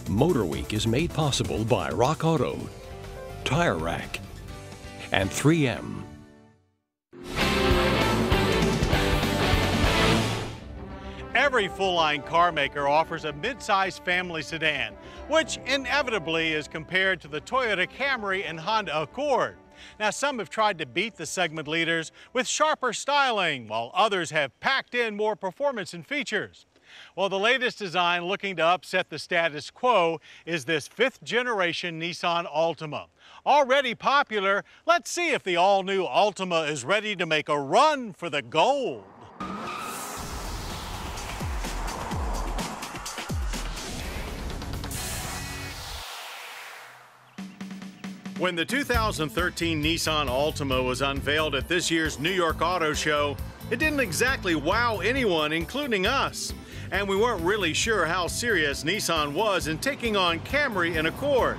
MotorWeek is made possible by Rock Auto, Tire Rack, and 3M. Every full-line car maker offers a midsize family sedan, which inevitably is compared to the Toyota Camry and Honda Accord. Now, some have tried to beat the segment leaders with sharper styling, while others have packed in more performance and features. Well, the latest design looking to upset the status quo is this fifth-generation Nissan Altima. Already popular, let's see if the all-new Altima is ready to make a run for the gold. When the 2013 Nissan Altima was unveiled at this year's New York Auto Show, it didn't exactly wow anyone, including us. And we weren't really sure how serious Nissan was in taking on Camry and Accord.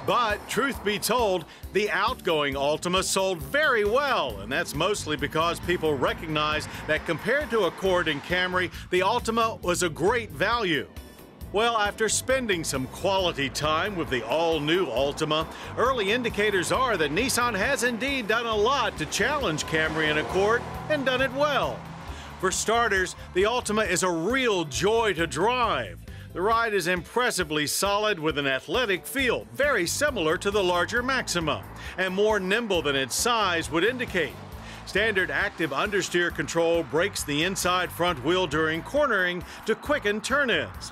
But truth be told, the outgoing Altima sold very well, and that's mostly because people recognize that compared to Accord and Camry, the Altima was a great value. Well, after spending some quality time with the all-new Altima, early indicators are that Nissan has indeed done a lot to challenge Camry and Accord, and done it well. For starters, the Altima is a real joy to drive. The ride is impressively solid with an athletic feel, very similar to the larger Maxima, and more nimble than its size would indicate. Standard active understeer control brakes the inside front wheel during cornering to quicken turn-ins.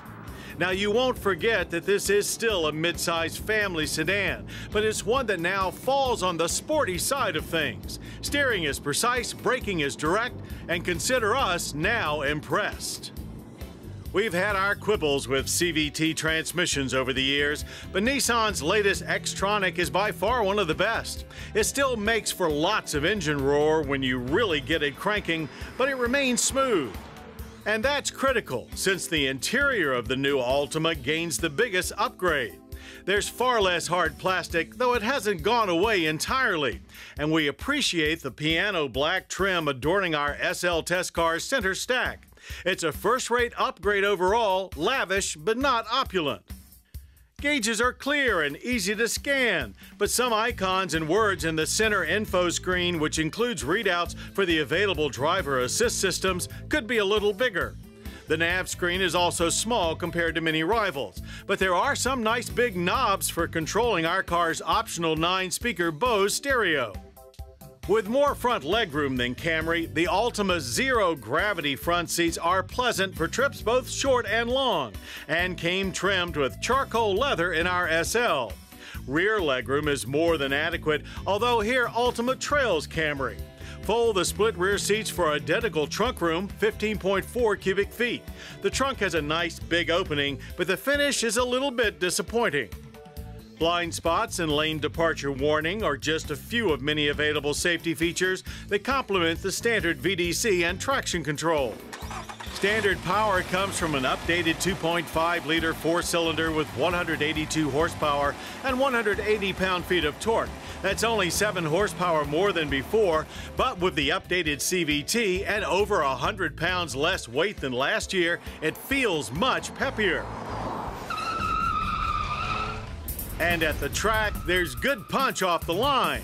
Now, you won't forget that this is still a mid-size family sedan, but it's one that now falls on the sporty side of things. Steering is precise, braking is direct, and consider us now impressed. We've had our quibbles with CVT transmissions over the years, but Nissan's latest X-Tronic is by far one of the best. It still makes for lots of engine roar when you really get it cranking, but it remains smooth. And that's critical, since the interior of the new Altima gains the biggest upgrade. There's far less hard plastic, though it hasn't gone away entirely. And we appreciate the piano black trim adorning our SL test car's center stack. It's a first-rate upgrade overall, lavish but not opulent. Gauges are clear and easy to scan, but some icons and words in the center info screen, which includes readouts for the available driver assist systems, could be a little bigger. The nav screen is also small compared to many rivals, but there are some nice big knobs for controlling our car's optional 9-speaker Bose stereo. With more front legroom than Camry, the Altima's zero-gravity front seats are pleasant for trips both short and long, and came trimmed with charcoal leather in our SL. Rear legroom is more than adequate, although here Altima trails Camry. Fold the split rear seats for identical trunk room, 15.4 cubic feet. The trunk has a nice big opening, but the finish is a little bit disappointing. Blind spots and lane departure warning are just a few of many available safety features that complement the standard VDC and traction control. Standard power comes from an updated 2.5-liter four-cylinder with 182 horsepower and 180 pound-feet of torque. That's only 7 horsepower more than before, but with the updated CVT and over 100 pounds less weight than last year, it feels much peppier. And at the track, there's good punch off the line.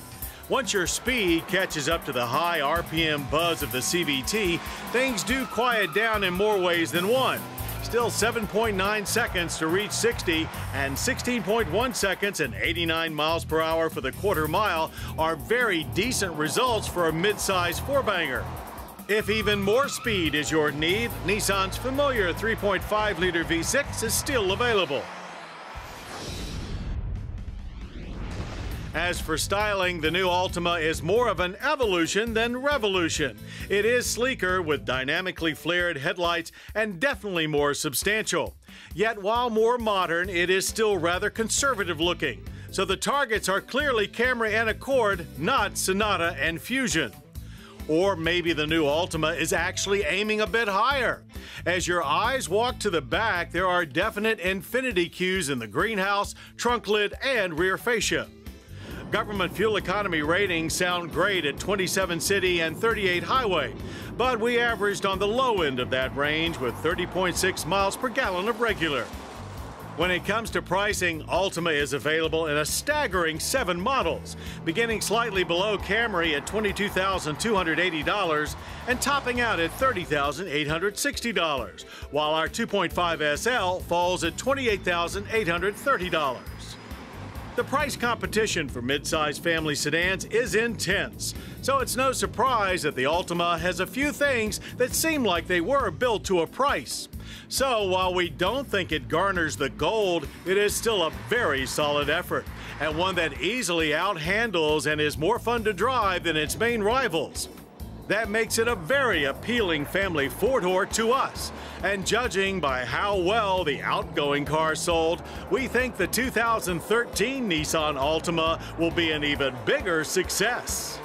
Once your speed catches up to the high RPM buzz of the CVT, things do quiet down in more ways than one. Still 7.9 seconds to reach 60 and 16.1 seconds and 89 miles per hour for the quarter mile are very decent results for a mid-size four-banger. If even more speed is your need, Nissan's familiar 3.5-liter V6 is still available. As for styling, the new Altima is more of an evolution than revolution. It is sleeker with dynamically flared headlights and definitely more substantial. Yet while more modern, it is still rather conservative looking. So the targets are clearly Camry and Accord, not Sonata and Fusion. Or maybe the new Altima is actually aiming a bit higher. As your eyes walk to the back, there are definite infinity cues in the greenhouse, trunk lid, and rear fascia. Government fuel economy ratings sound great at 27 city and 38 highway, but we averaged on the low end of that range with 30.6 miles per gallon of regular. When it comes to pricing, Altima is available in a staggering 7 models, beginning slightly below Camry at $22,280 and topping out at $30,860, while our 2.5 SL falls at $28,830. The price competition for midsize family sedans is intense, so it's no surprise that the Altima has a few things that seem like they were built to a price. So while we don't think it garners the gold, it is still a very solid effort, and one that easily outhandles and is more fun to drive than its main rivals. That makes it a very appealing family four-door to us, and judging by how well the outgoing car sold, we think the 2013 Nissan Altima will be an even bigger success.